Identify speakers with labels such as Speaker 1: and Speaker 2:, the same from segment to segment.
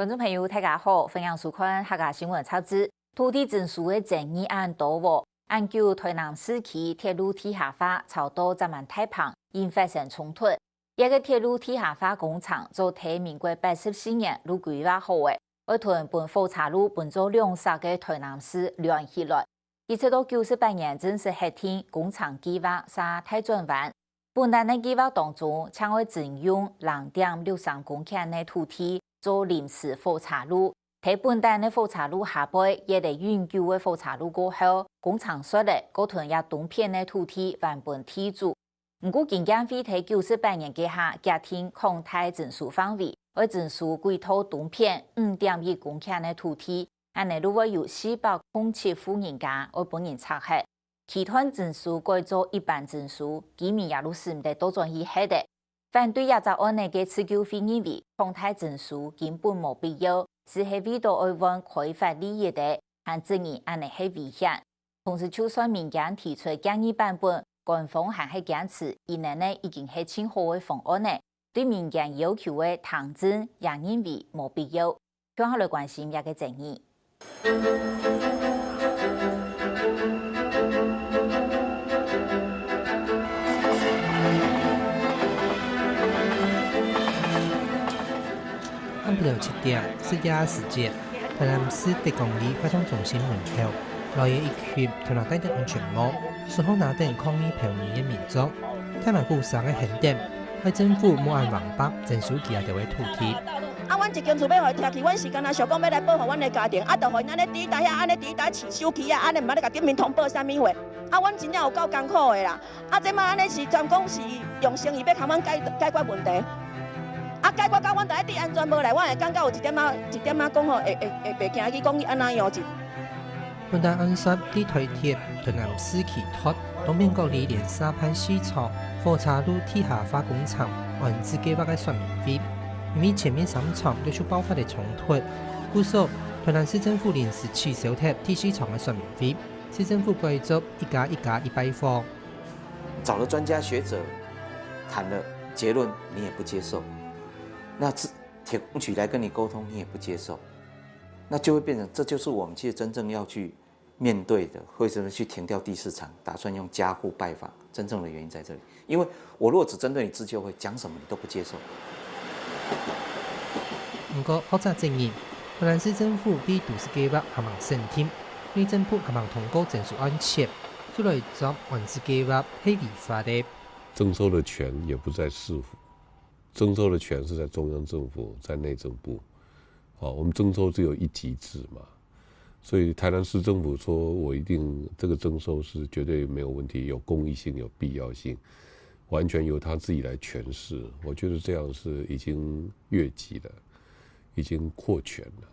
Speaker 1: 观众朋友，大家好，欢迎收看客家新闻插枝。土地征收的争议案多喎，按旧台南市区铁路地下化超多10万太磅，因发生冲突。一个铁路地下化工厂做喺民国84年路规划好的，要屯本火车路本做2个台南市连起来。一直到98年正式核定工厂计划沙太转弯。本来的计划当中，将会征用2.63公顷的土地做临时火车路。喺本来的火车路下背，也得永久的火车路过后，工厂说的嗰屯也东片的土地原本地主。不过，经检会喺98年嘅下决定扩大征收范围，要征收几套东片5.1公顷的土地。安尼如果有407户人家要本人拆核，其他征收改做一般征收，居民也都是唔得多转移黑的。反对亚洲案内嘅持久会认为，扩大征收根本冇必要，是系为到爱玩开发利益的，和质疑安尼系危险。同时，就算民间提出建议版本，官方还系坚持，伊内呢已经系签好嘅方案呢，对民间要求嘅谈证也认为冇必要。向下来关心一个争议。
Speaker 2: 按不了7点，4家时间，台南市地公里发送中心门口，来有一群头脑戴着安全帽、手后拿等抗议票面的民众，太满古上的横点，为政府冇按王八征收其他条的土地。
Speaker 3: 阮一间厝要互伊拆去，阮是干那想讲要来保护阮的家庭，就互因安尼抵台遐，安尼抵台饲收去安尼毋捌咧甲顶面通报啥物货。阮真正有够艰苦的啦。这摆安尼是专讲是用诚意要帮阮解决问题。解决到阮第一滴安全无来，阮会感觉有一点讲吼，会袂惊去讲伊安那样子。
Speaker 2: 本台暗杀地台铁台南市企托东面各里连沙盘市场火车路地下化工厂安置计划的说明会。因为前面3场陆续爆发的冲突，故所台南市政府临时取消贴第4场的说明会，市政府改做1+1+1拜访。
Speaker 4: 找了专家学者谈了结论，你也不接受，那铁工局来跟你沟通，你也不接受，那就会变成这就是我们其实真正要去面对的，为什么去停掉第4场，打算用家户拜访，真正的原因在这里。因为我如果只针对你自救会，讲什么你都不接受。
Speaker 2: 不过，复杂争议，台南市政府比都市计划还忙审听，内政部还忙通过征收案切，出来做安置计划是立法的。
Speaker 5: 征收的权也不在市府，征收的权是在中央政府，在内政部。我们征收只有1级制嘛，所以台南市政府说我一定这个征收是绝对没有问题，有公益性，有必要性。完全由他自己来诠释，我觉得这样是已经越级了，已经扩权了。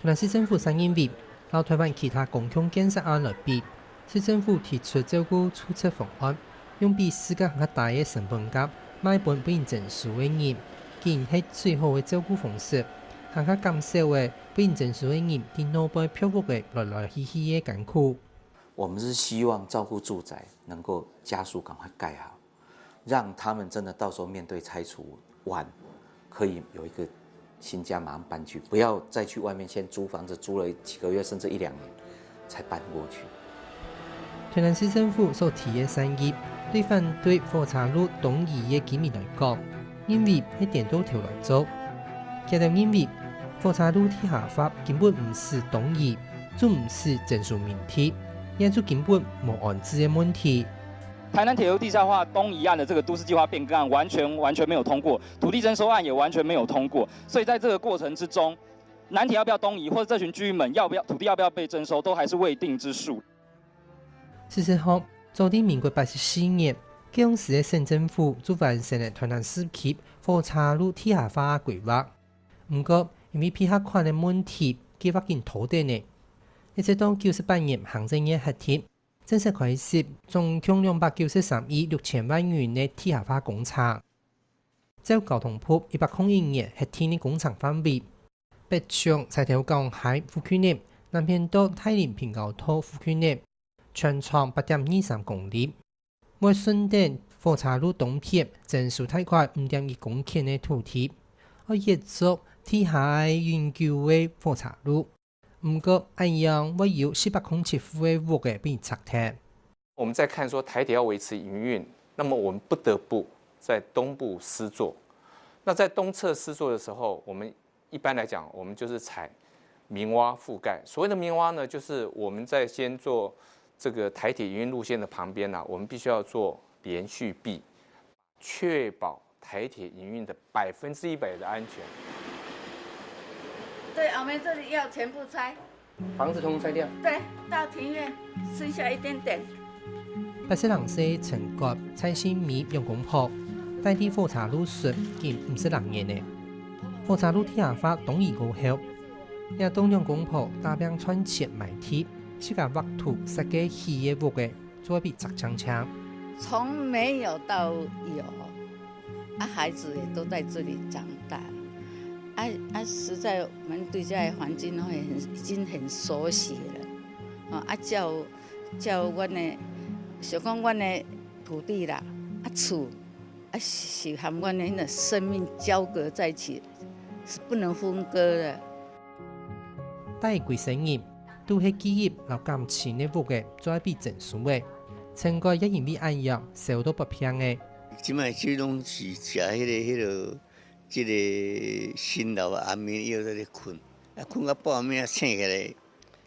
Speaker 2: 台南市政府3认为，和台湾其他公共建设案来比，市政府提出照顾出测方案，用比世界更加大的成本价买本不应征收的人，既然是最好的照顾方式，更加减少的不应征收的人在脑部漂泊的来来去去的艰苦。
Speaker 4: 我们是希望照顾住宅能够加速赶快盖好。让他们真的到时候面对拆除完，可以有一个新家马上搬去，不要再去外面先租房子，租了几个月甚至1-2年才搬过去。
Speaker 2: 台南市政府所提的3议，对反对火车路东移的居民来讲，认为是颠倒头来做。他们认为火车路地下化根本不是东移，就不是征收问题，也就根本没安置的问题。
Speaker 6: 台南铁路地下化东移案的这个都市计划变更案完全没有通过，土地征收案也完全没有通过，所以在这个过程之中，南铁要不要东移，或者这群居民们土地要不要被征收，都还是未定之数。
Speaker 2: 事实上，早在民国84年，当时的省政府就完成了台南市区火车路地下化规划，不过因为批核款的问题，计划经拖延呢，一直到98年行政院核定。正式开始总共293亿6千万元的地下化工厂。照交通部101年核定的工厂范围，北上柴条港海府区内，南偏到太林平高土府区内，全长8.23公里。每顺电火车路东片征收大概5.1公顷的土地，而业作地下永久的火车路。不过，按样会有407户的屋嘅被拆拆。
Speaker 7: 我们再看说台铁要维持营运，那么我们不得不在东部施作。那在东侧施作的时候，我们一般来讲，我们就是采明挖覆盖。所谓的明挖呢，就是我们在先做这个台铁营运路线的旁边呢，我们必须要做连续壁，确保台铁营运的100%的安全。
Speaker 8: 对，我们这里要全部拆，
Speaker 2: 房子通通拆掉。
Speaker 8: 对，到庭院剩下一点点。
Speaker 2: 8004陈国蔡新米用公婆，代替火车路线竟唔是人言的。火车路地下化东移过后，也东用公婆大量穿切埋铁，是个挖土设计起的屋嘅，做比砸枪枪。
Speaker 8: 从没有到有，孩子也都在这里长大。实在我们对这个环境已经很熟悉了。叫阮的，想讲阮的土地啦，厝，是和阮的那生命交隔在一起，是不能分割的。
Speaker 2: 但係幾成年都係記憶留感情的屋嘅，再比證書嘅，成個一因為安樣受到不平嘅。
Speaker 9: 即賣即攏是食即個新樓安眠藥在咧困，困到半暝醒起來，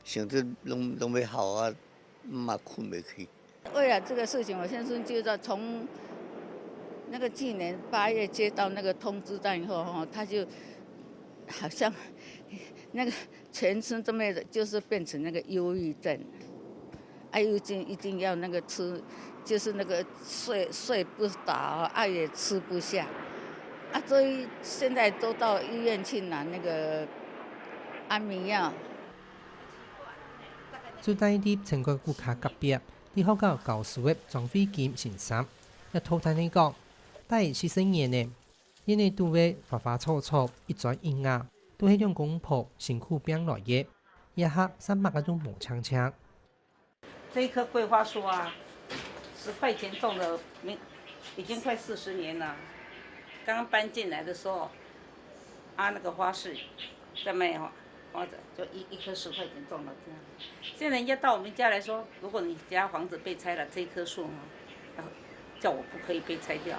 Speaker 9: 想到攏要好啊，嘛困袂去。
Speaker 8: 为了这个事情，我先生就在从那个去年8月接到那个通知单以后，他就好像那个全身这么就是变成那个忧郁症，忧郁症一定要那个吃，就是那个睡不着，也吃不下，所以现在都到医院去拿那个安眠药。
Speaker 2: 最低啲成個顧客級別，啲學校教書嘅張飛劍先生，一套睇你講，但係40年呢，因為都會花花草草一轉一壓，都係用公婆辛苦病來嘅，一下300個鐘冇槍槍。
Speaker 10: 這一棵桂花樹啊，10塊錢種了，已經快40年了。剛剛搬進來的時候，那個花市在賣花子，就一棵10塊錢種了這樣。現在人家到我們家來說，如果你家房子被拆了，這棵樹叫我不可以被拆掉。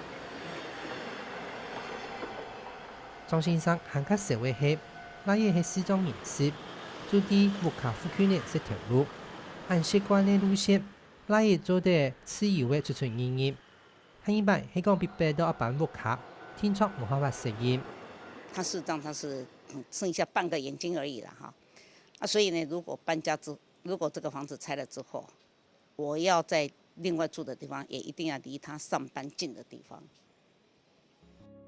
Speaker 2: 莊先生行卡社會係，那嘢係西裝面試，做啲屋卡附近嘅這條路，按習慣嘅路線，那嘢做啲自由嘅出出入入。喺一般係講必備到一班屋卡，天窗冇辦法適應。
Speaker 10: 他事實上他是剩下半個眼睛而已了哈，所以呢，如果如果這個房子拆了之後，我要在另外住的地方，也一定要離他上班近的地方。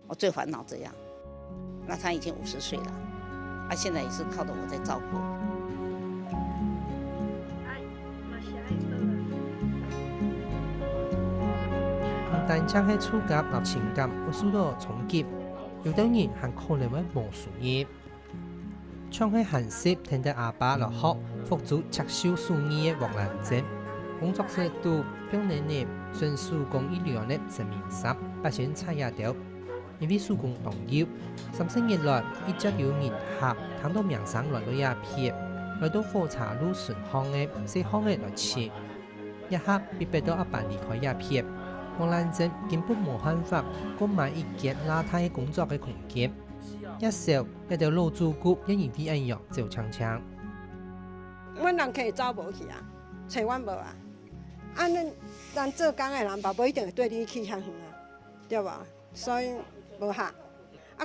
Speaker 10: 我最煩惱這樣。那他已經50歲了，現在也是靠着我在照顧。
Speaker 2: 唔但將係觸覺和情感會受到衝擊，有啲人還可能會冇樹葉。唱喺韓式聽得阿爸落學，復做拆燒樹葉嘅黃蘭姐，工作室度表年年純手工藝療嘅成面濕，不選差也掉。因為手工動搖，30年來一直有人客談到名聲來到一片，來到火車路順巷嘅4巷嘅來切，一刻必備到一班離開一片。黃蘭姐根本冇辦法購買一間邋遢嘅工作嘅空間，一時一條老主顧一言比一樣就長長。
Speaker 3: 阮人客走無去啊，找阮無啊，咱做工嘅人吧，無一定會對你去遐遠啊，對吧？所以。无哈，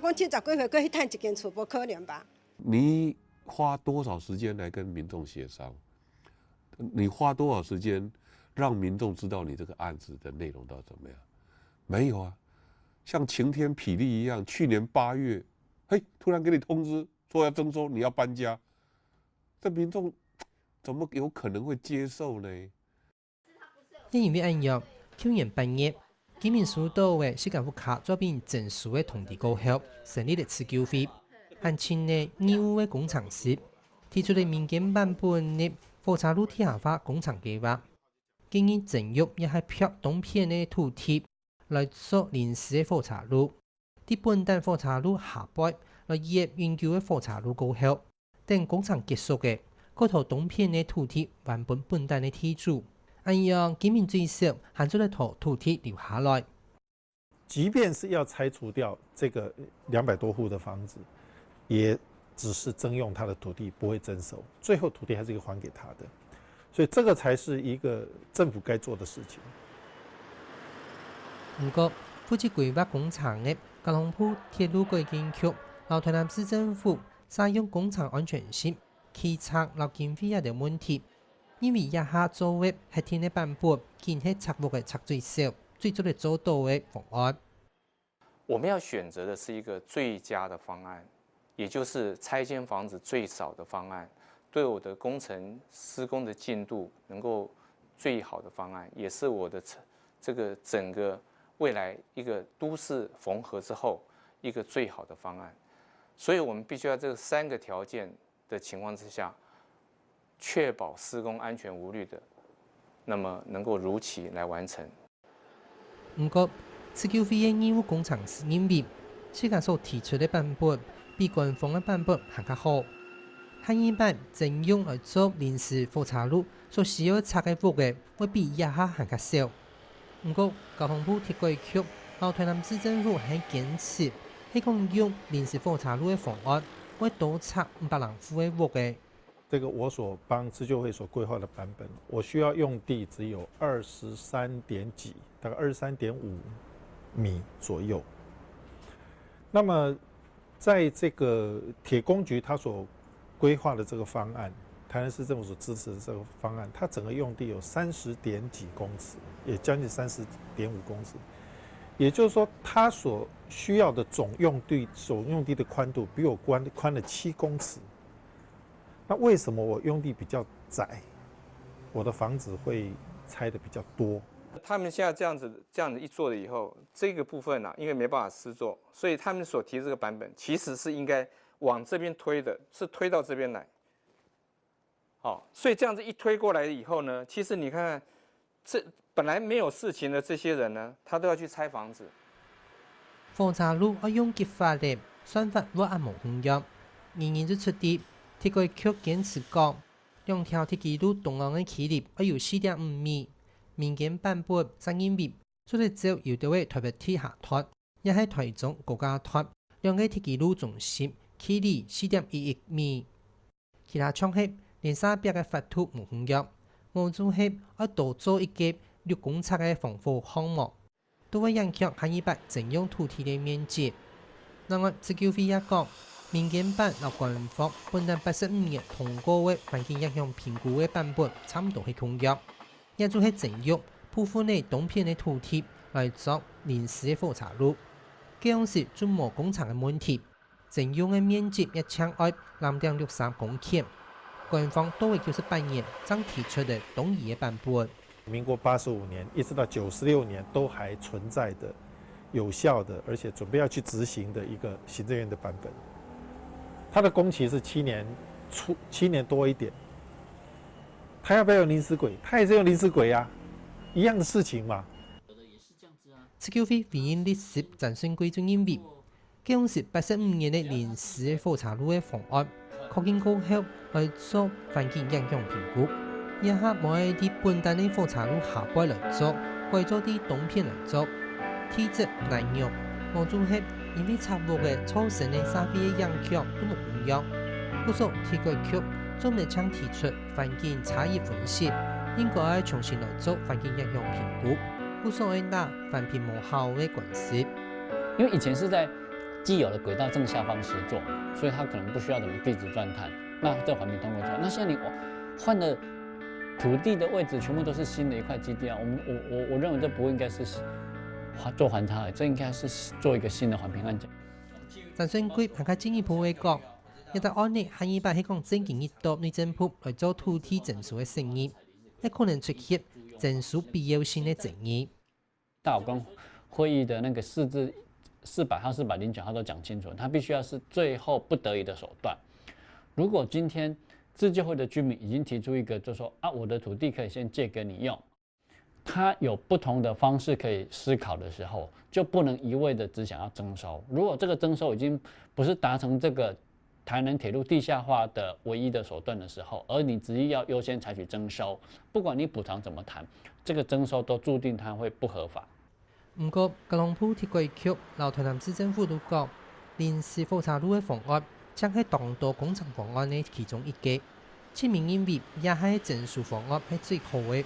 Speaker 3: 阮70幾歲過去賺一間厝，不可能吧？
Speaker 5: 你花多少時間來跟民眾協商？你花多少時間讓民眾知道你這個案子的內容到底怎麼樣？沒有啊，像晴天霹靂一樣，去年8月，突然給你通知說要徵收，你要搬家，這民眾怎麼有可能會接受呢？
Speaker 2: 因為按樣，去年8月。居民數多嘅世界屋卡作變證書嘅同地高校成立了次糾會，按前嘅義務嘅工程師提出了民間版本嘅火車路地下化工程計劃，建議徵用一係片東片嘅土地來做臨時嘅火車路，啲本單火車路下擺来业永久的复查路过后，等工厂结束嘅，嗰头东片的土地原本本地的地主，按样居民最少限咗一头土地留下来。
Speaker 11: 即便是要拆除掉这个200多户的房子，也只是征用他的土地，不会征收，最后土地还是还给他的，所以这个才是一个政府该做的事情。
Speaker 2: 不过，负责规划工厂的高雄埔铁路改建局，由台南市政府采用工厂安全性、期测及经费的问题，因为一下作为核定的版本，建设拆屋的拆最少、最足的做到的方案。
Speaker 7: 我们要选择的是一个最佳的方案，也就是拆迁房子最少的方案，对我的工程施工的进度能够最好的方案，也是我的这个整个未来一个都市缝合之后一个最好的方案。所以我们必须要这3个条件的情况之下，确保施工安全无虑的，那么能够如期来完成。
Speaker 2: 不过，此旧费的义务工程师认为，世界所提出的版本比官方的版本还较好。汉语版征用来做临时复查路所需要拆的屋的，会比一下还较少。不过，交通部铁轨局和台南市政府还坚持，係講用臨時復查路的方案，會多拆500人户的屋的。
Speaker 11: 这个我所帮自救会所规划的版本，我需要用地只有23点几，大概23.5米左右。那么，在这个铁工局它所规划的这个方案，台南市政府所支持的这个方案，它整个用地有30点几公尺，也将近30.5公尺。也就是说，它所需要的总用地的宽度比我宽了7公尺。那为什么我用地比较窄，我的房子会拆的比较多？
Speaker 7: 他们现在这样子一做了以后，这个部分因为没办法施作，所以他们所提这个版本其实是应该往这边推的，是推到这边来。好，所以这样子一推过来以后呢，其实你看看，这本来没有事情的这些人呢，他都要去拆房子。
Speaker 2: 复查路要用激化的算法，我也冇用用，人人都出啲。鐵軌局堅持講，2條鐵軌路東岸嘅距離要有4.5米，民間版本3米，所以只有到位台北鐵下脫，也係台中國家脫，2個鐵軌路中心距離4.11米。其他場合連3邊嘅法度冇用用，我做係要多做一個6公尺嘅防火項目，都會影響下一筆徵用土地嘅面積。另外，自救會也講。民間版和官方本年85年通過的環境影響評估的版本差唔多係同樣，也就是徵用部分的東片的土地來做臨時的復查路，這樣是專門工廠的問題，徵用的面積一搶愛2.63公頃，官方都會98年才提出的東移的版本。
Speaker 11: 民國85年一直到96年都還存在的有效的，而且準備要去執行的一個行政院的版本。它的工期是7年多一點，它要不要用臨時軌？它也是用臨時軌啊，一樣的事情嘛。
Speaker 2: 此叫非回應歷史戰勝貴族認為，這樣是85年的臨時復查路的方案，確認過後來做環境影響評估，以下冇喺啲本地的復查路下擺來做，改做啲東片來做，體積難用，我做係。因為拆屋嘅造成嘅社會嘅影響都冇同樣，故所鐵軌局準備將提出環境差異分析，應該重新來做環境影響評估，故所會拿環評無效嘅關係。
Speaker 12: 因為以前是在既有的軌道正下方施作，所以它可能不需要怎麼地質鑽探，那這環評通過之後，那現在你換的土地的位置全部都是新的一塊基地啊，我認為這不應該是做環查，這應該是做一個新的環評案件。
Speaker 2: 陳信貴還較進一步會講，一旦案例下一擺係講正經一度內政府來做土地徵收嘅生意，也可能出現徵收必要性的爭議。
Speaker 12: 大法官會議的那個400號、409號都講清楚，它必須要是最後不得已的手段。如果今天自救會的居民已經提出一個，就說啊，我的土地可以先借給你用。它有不同的方式可以思考的时候，就不能一味的只想要征收。如果这个征收已经不是达成这个台南铁路地下化的唯一的手段的时候，而你执意要优先采取征收，不管你补偿怎么谈，这个征收都注定它会不合法。
Speaker 2: 不过，吉隆坡铁轨局和台南市政府都讲，临时火车路的方案将是当多工程方案的其中一个。市民认为也是整数方案是最好的。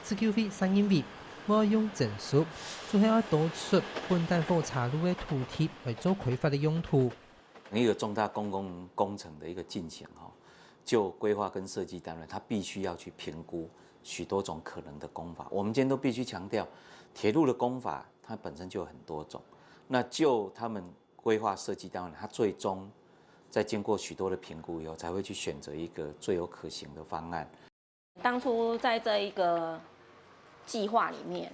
Speaker 2: 市区会上认为要用整数，就要多出本地火车路的土地来做开发的用途。
Speaker 4: 一个重大公共工程的一个进行就规划跟设计单位，它必须要去评估许多种可能的工法。我们今天都必须强调，铁路的工法它本身就有很多种。那就他们规划设计单位，它最终在经过许多的评估以后，才会去选择一个最有可行的方案。
Speaker 13: 当初在这一个计划里面，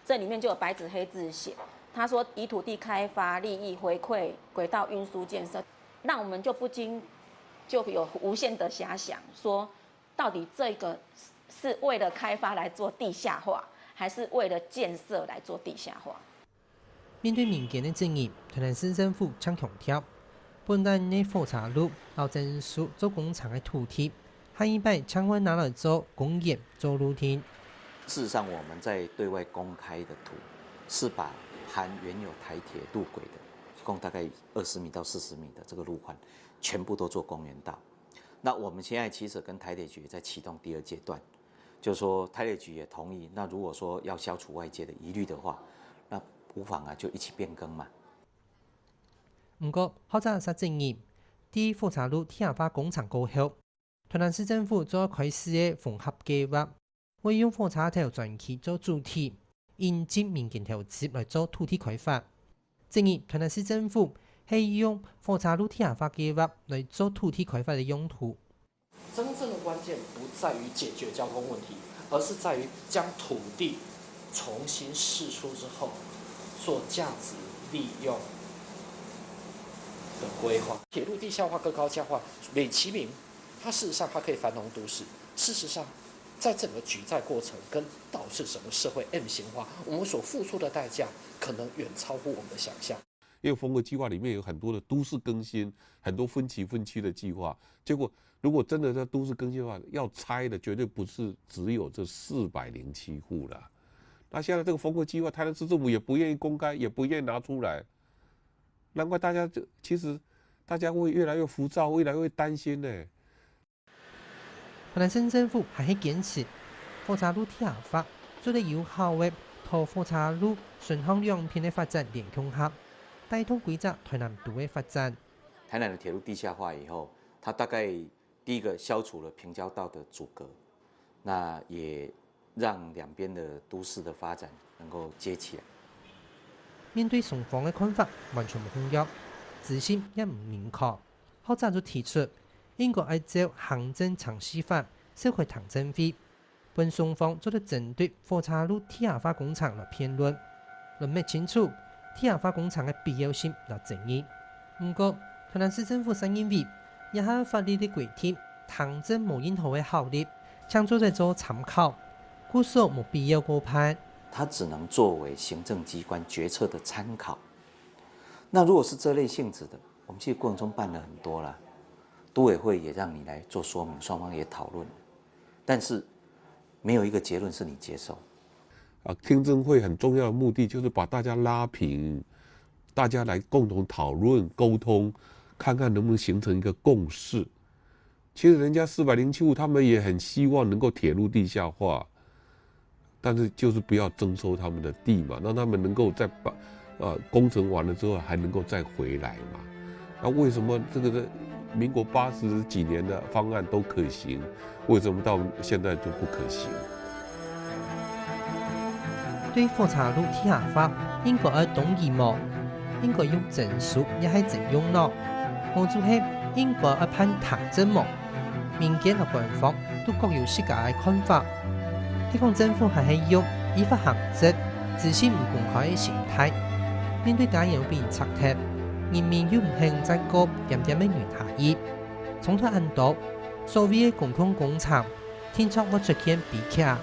Speaker 13: 这里面就有白纸黑字写。他说，以土地开发利益回馈轨道运输建设，让我们就不禁就有无限的遐想，说到底这个是为了开发来做地下化，还是为了建设来做地下化？
Speaker 2: 面对民间的争议，台南市政府强强调，本地的火车路和整数做工厂的土地，下一摆将会拿来做工业、做路厅。
Speaker 4: 事实上，我们在对外公开的图是把含原有台铁路轨的，一共大概20米到40米的这个路宽，全部都做公园道。那我们现在其实跟台铁局在启动第2阶段，就是说台铁局也同意。那如果说要消除外界的疑虑的话，那无妨就一起变更嘛。
Speaker 2: 不过，好在是争议，伫火车路地下化工厂过后，台南市政府做开始的缝合计划，会用火车头专区做主体。引进民间投资来做土地开发，正而台南市政府是用火车路地下化计划来做土地开发的用途。
Speaker 14: 真正的关键不在于解决交通问题，而是在于将土地重新释出之后，做价值利用的规划。铁路地下化跟高架化美其名，它事实上它可以繁荣都市。事实上，在整个举债过程跟导致整个社会 M 型化，我们所付出的代价可能远超乎我们的想象。
Speaker 5: 因为风格计划里面有很多的都市更新，很多分期的计划。结果，如果真的在都市更新的话，要拆的绝对不是只有这407户了。那现在这个风格计划，台南市政府也不愿意公开，也不愿意拿出来，难怪大家其实大家会越来越浮躁，越来越担心呢。
Speaker 2: 台南市政府还是坚持火车路地下化，做得有效的和火车路顺向两边的发展连通合，带动规则台南都的发展。
Speaker 4: 台南的铁路地下化以后，它大概第一个消除了平交道的阻隔，那也让两边的都市的发展能够接起来。
Speaker 2: 面对双方的看法完全不统一，资讯也唔明确，好早就提出应该按照行政常识法召开行政会，本双方做得针对火车路地下化工厂来辩论，论明清楚地下化工厂的必要性和争议。不过，台南市政府承认为，也下法律的规定，行政无任何的效力，将做在做参考，故所没必要过判。
Speaker 4: 它只能作为行政机关决策的参考。那如果是这类性质的，我们其实过程中办了很多啦，都委会也让你来做说明，双方也讨论，但是没有一个结论是你接受。
Speaker 5: 听证会很重要的目的就是把大家拉平，大家来共同讨论、沟通，看看能不能形成一个共识。其实人家407户，他们也很希望能够铁路地下化，但是就是不要征收他们的地嘛，让他们能够再把工程完了之后还能够再回来嘛。那为什么这个民国80几年的方案都可行，为什么到现在就不可行？
Speaker 2: 对火车路地下化应该要同意吗？应该用证书也是怎用呢？或者是应该要判行政吗？民间和官方都各有自家的看法。地方政府还是用依法行政、资讯唔公开的形态，面对假有被拆贴，人民又唔肯再過點點的原下意，從頭引導所謂的共同工廠，天出我出現比較。